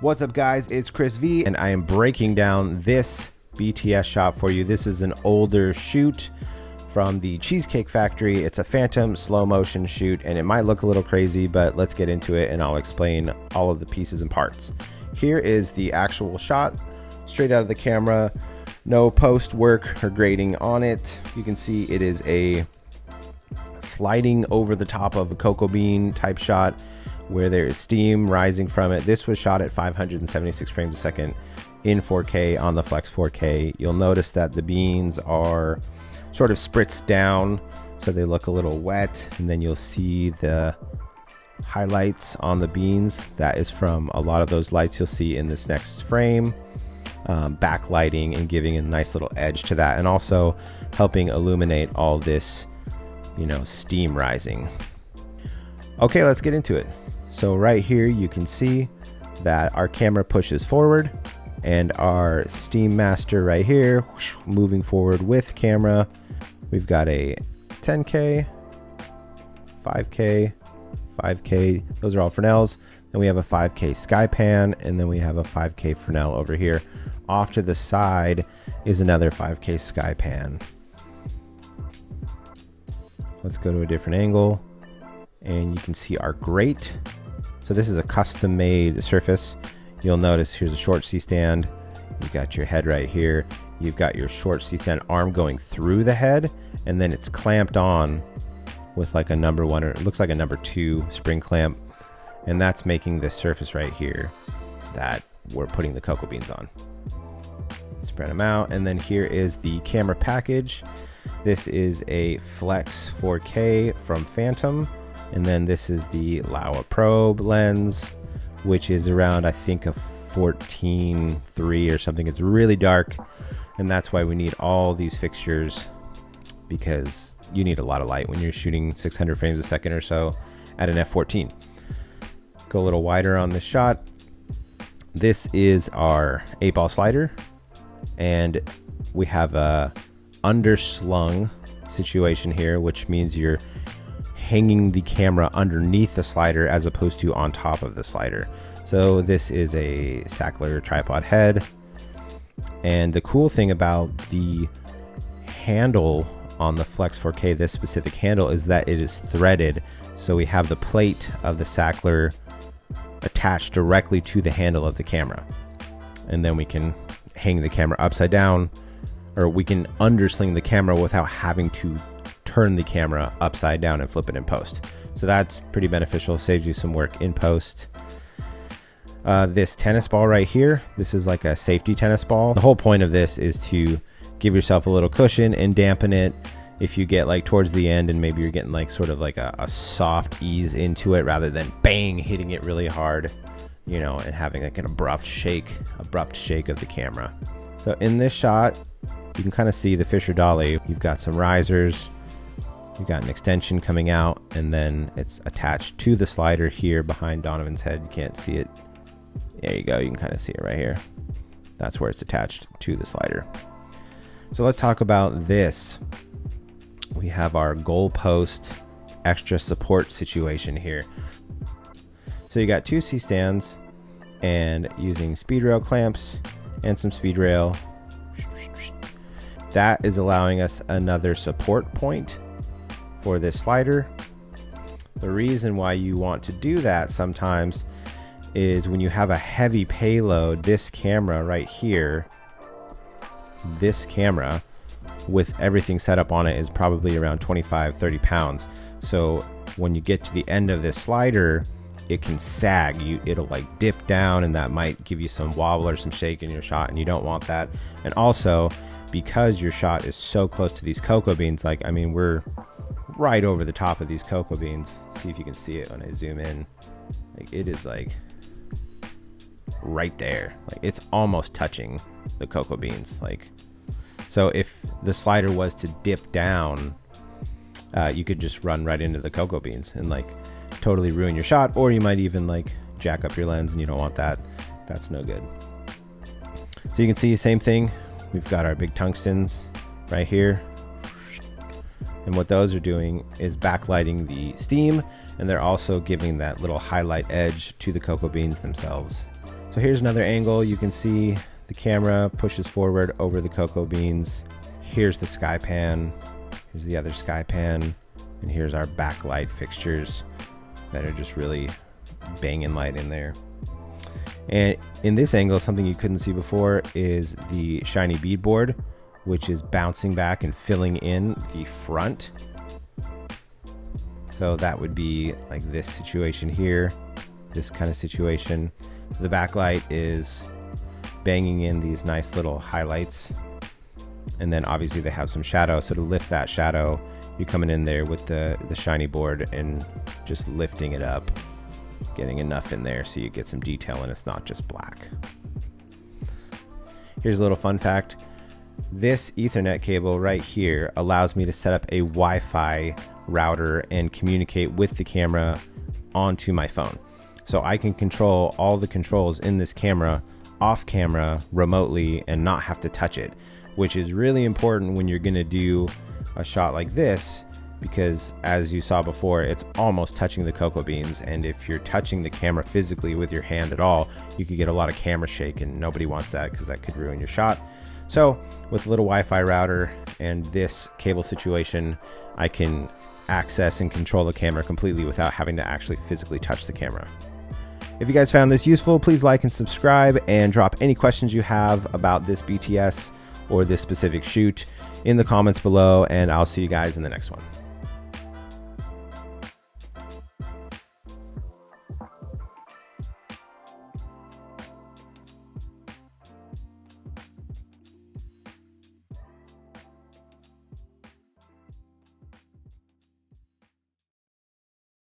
What's up guys, it's Chris V and I am breaking down this BTS shot for you. This is an older shoot from the Cheesecake factory. It's a phantom slow motion shoot and it might look a little crazy, but let's get into it and I'll explain all of the pieces and parts. Here is the actual shot straight out of the camera. No post work or grading on it. You can see it is a sliding over the top of a cocoa bean type shot where there is steam rising from it. This was shot at 576 frames a second in 4K on the Flex 4K. You'll notice that the beans are sort of spritzed down so they look a little wet, and then you'll see the highlights on the beans. That is from a lot of those lights you'll see in this next frame, backlighting and giving a nice little edge to that, and also helping illuminate all this, you know, steam rising. Okay, let's get into it. So right here you can see that our camera pushes forward and our steam master right here whoosh, moving forward with camera. We've got a 10K, 5K, 5K, those are all Fresnels. Then we have a 5K sky pan, and then we have a 5K Fresnel over here. Off to the side is another 5K sky pan. Let's go to a different angle and you can see our grate. So this is a custom made surface. You'll notice here's a short C-stand. You've got your head right here. You've got your short C-stand arm going through the head, and then it's clamped on with like a number 1, or it looks like a number 2 spring clamp. And that's making this surface right here that we're putting the cocoa beans on. Spread them out, and then here is the camera package. This is a Flex 4K from Phantom, and then this is the Laowa probe lens, which is around, I think, a 14.3 or something. It's really dark, and that's why we need all these fixtures, because you need a lot of light when you're shooting 600 frames a second or so at an f14. Go a little wider on this shot. This is our 8-ball slider, and we have a underslung situation here, which means you're hanging the camera underneath the slider as opposed to on top of the slider. So this is a Sackler tripod head, and the cool thing about the handle on the Flex 4K, this specific handle, is that it is threaded. So we have the plate of the Sackler attached directly to the handle of the camera, and then we can hang the camera upside down, or we can undersling the camera without having to turn the camera upside down and flip it in post. So that's pretty beneficial, saves you some work in post. This tennis ball right here, this is like a safety tennis ball. The whole point of this is to give yourself a little cushion and dampen it if you get like towards the end and maybe you're getting like sort of like a soft ease into it rather than bang hitting it really hard, you know, and having like an abrupt shake of the camera. So in this shot, you can kind of see the Fisher dolly. You've got some risers, you've got an extension coming out, and then it's attached to the slider here behind Donovan's head. You can't see it. There you go, you can kind of see it right here. That's where it's attached to the slider. So let's talk about this. We have our goalpost extra support situation here. So you got 2 C-stands, and using speed rail clamps and some speed rail, that is allowing us another support point for this slider. The reason why you want to do that sometimes is when you have a heavy payload. This camera right here, this camera with everything set up on it is probably around 25-30 pounds. So when you get to the end of this slider, it can sag. It'll like dip down, and that might give you some wobble or some shake in your shot, and you don't want that. And also, because your shot is so close to these cocoa beans, like, I mean, we're right over the top of these cocoa beans. See if you can see it when I zoom in. Like, it is like right there. Like, it's almost touching the cocoa beans. Like, so if the slider was to dip down, you could just run right into the cocoa beans and like totally ruin your shot, or you might even like jack up your lens, and you don't want that. That's no good. So you can see the same thing. We've got our big tungstens right here, and what those are doing is backlighting the steam, and they're also giving that little highlight edge to the cocoa beans themselves. So here's another angle. You can see the camera pushes forward over the cocoa beans. Here's the sky pan. Here's the other sky pan. And here's our backlight fixtures that are just really banging light in there. And in this angle, something you couldn't see before is the shiny beadboard, which is bouncing back and filling in the front. So that would be like this situation here, this kind of situation. The backlight is banging in these nice little highlights. And then obviously they have some shadow. So to lift that shadow, you're coming in there with the shiny board and just lifting it up, getting enough in there so you get some detail and it's not just black. Here's a little fun fact. This Ethernet cable right here allows me to set up a Wi-Fi router and communicate with the camera onto my phone. So I can control all the controls in this camera off camera remotely and not have to touch it, which is really important when you're going to do a shot like this, because as you saw before, it's almost touching the cocoa beans, and if you're touching the camera physically with your hand at all, you could get a lot of camera shake, and nobody wants that because that could ruin your shot. So with a little Wi-Fi router and this cable situation, I can access and control the camera completely without having to actually physically touch the camera. If you guys found this useful, please like and subscribe, and drop any questions you have about this BTS or this specific shoot in the comments below, and I'll see you guys in the next one.